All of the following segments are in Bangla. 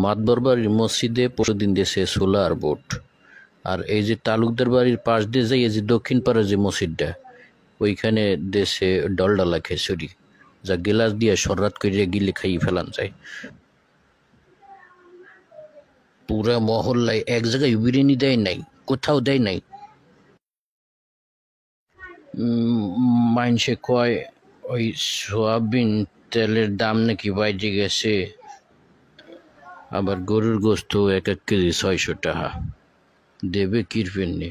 মাতবর বাড়ির মসজিদে পরশুদিন দেশে সোলার বোট, আর এই যে তালুকদার বাড়ির পাশ দিয়ে যাই এই যে দক্ষিণ পাড়ার যে মসজিদটা ওইখানে দেশে ডলডালা খেসুরি, যা গেলাস দিয়ে সররাত করে গিলে খাই ফেলান যায়। পুরা মহল্লায় এক জায়গায় বিরিয়ানি দেয় নাই, কোথাও দেয় নাই। মাইনসে কয় ওই সোয়াবিন তেলের দাম নাকি বাইরে গেছে, আবার গরুর গোস্ত এক এক কেজি 600 টাকা, দেবে কিরপেননি।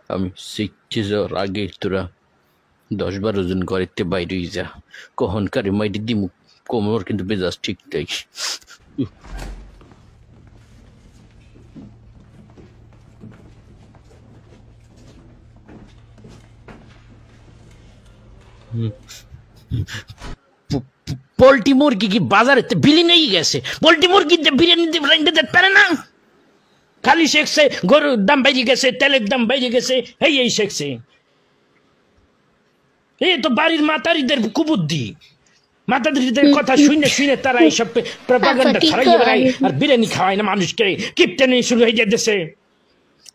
আমি শিখছি যাওয়ার আগে তোরা 10-12 জন ঘরেতে বাইরে যা, কখন কারে মাইটি দিমু কোমর কিন্তু বেজাজ ঠিক তাই। পোল্ট্রি মুরগি কি বাজারে বিলি নেই গেছে? পোল্ট্রি মুরগি বিরিয়ানি দিতে পারে না, খালি শেখছে গরুর দাম বেড়ে গেছে, তেলের দাম বেড়ে গেছে, এই শেখছে। এই তো বাড়ির মাতারিদের কুবুদ্ধি, মাতারিদের কথা শুনে শুনে তারা এইসব প্রপাগান্ডা ছড়াই বেড়ায় আর বিরিয়ানি খাওয়ায় না মানুষকে। কিপটেনি শুরু হয়ে যেতেছে,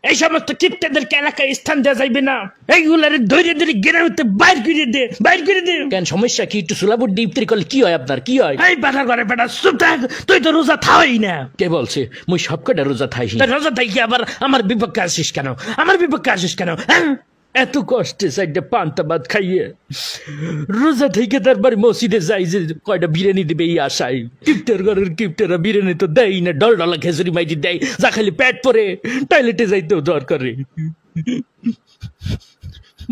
এই সমস্ত কিপ্টেদেরকে এলাকায় স্থান দেওয়া যাইবে না, এইগুলার ধৈর্য ধরে গেরার হতে বাইর করে দে, বাইর করে দে। কেন সমস্যা কি? একটু সুলাবুর ডিপ্তি করলে কি হয় আপনার? কি হয়? এই বেটা করে বেটা চুপ থাক, তুই তো রোজা থাই না। কে বলছে মুই সব কটা রোজা থাই? রোজা থাই কি আবার আমার বিপক্ষে আসিস কেন? আমার বিপক্ষে আসিস কেন? এত কষ্টে সাইডে পান্তা ভাত খাইয়ে রোজা থেকে তারপরে মসজিদে যাই যে কয়টা বিরিয়ানি দেবে এই আশায়। কিপ্টের ঘরের কিপ্টেরা বিরিয়ানি তো দেয় না, ডলডলা খেজুরি মাইজি দেয়, যা খালি পেট পরে টয়লেটে যাইতেও দরকারে।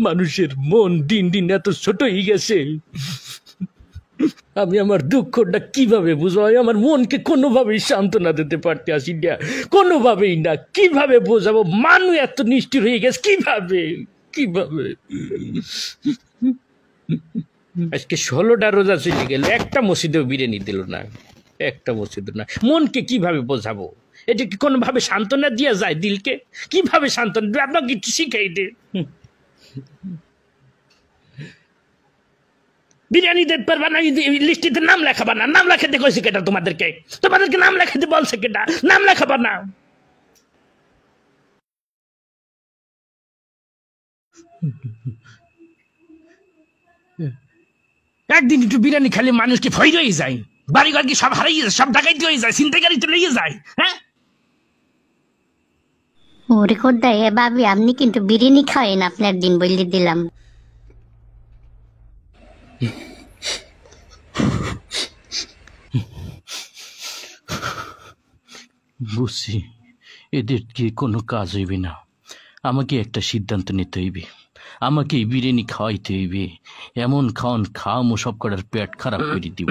মানুষের মন দিন দিন এত ছোট হয়ে গেছে, আমি আমার দুঃখটা কিভাবে বুঝবো? আমার মনকে কোনোভাবেই সান্ত্বনা দিতে পারতে আসি না, কোনোভাবেই না। কিভাবে বোঝাবো? মানুষ এত নিষ্ঠুর হয়ে গেছে, কিভাবে কিভাবে? আজকে 16টা রোজা চলে গেল, একটা মসজিদেও বিরিয়ানি দিল না, একটা মসজিদও না। মনকে কিভাবে বোঝাবো? এটা কি কোনোভাবে সান্ত্বনা দিয়া যায় দিলকে? কিভাবে সান্ত্বনা? আপনাকে কিছু শিখাই দে। বিরিয়ানি দিতে পারবা না, লিস্টিতে নাম লেখাবা না। নাম লেখাতে কইছে কেটা তোমাদেরকে? তোমাদেরকে নাম লেখাতে বলছে কেটা? নাম লেখাবা না। একদিন একটু বিরিয়ানি খালি মানুষকে ভয় হয়ে যায়, বাড়িঘর কি সব হারিয়ে যায়, সব ডাকাইতে হয়ে যায়, ছিনতাইকারী তো লেগে যায়। হ্যাঁ ওরে খোদ্দা, এ ভাবি আপনি কিন্তু বিরিয়ানি খাওয়েন, আপনার দিন বলে দিলাম। বুঝছি, এদের কি কোনো কাজ হইবে না। আমাকে একটা সিদ্ধান্ত নিতে হইবে, আমাকে বিরিয়ানি খাওয়াইতে হইবে। এমন খাওয়ান খাওয়ামো সব কটার পেট খারাপ করে দিব।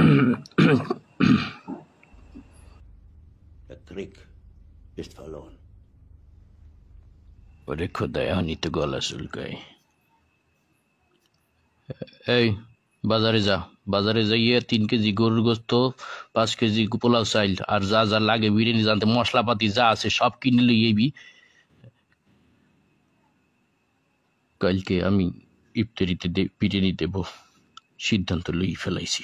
ওরে খোদা, এখনই তো গলা চুলকায়। এই বাজারে যা, বাজারে যাইয়ে 3 কেজি গরুর গোস্ত, 5 কেজি পোলাও চাইল, আর যা যা লাগে বিরিয়ানি জানতে মশলাপাতি যা আছে সব কিনে লইবি। কালকে আমি ইফতারিতে বিরিয়ানি দেব, সিদ্ধান্ত লই ফেলাইছি।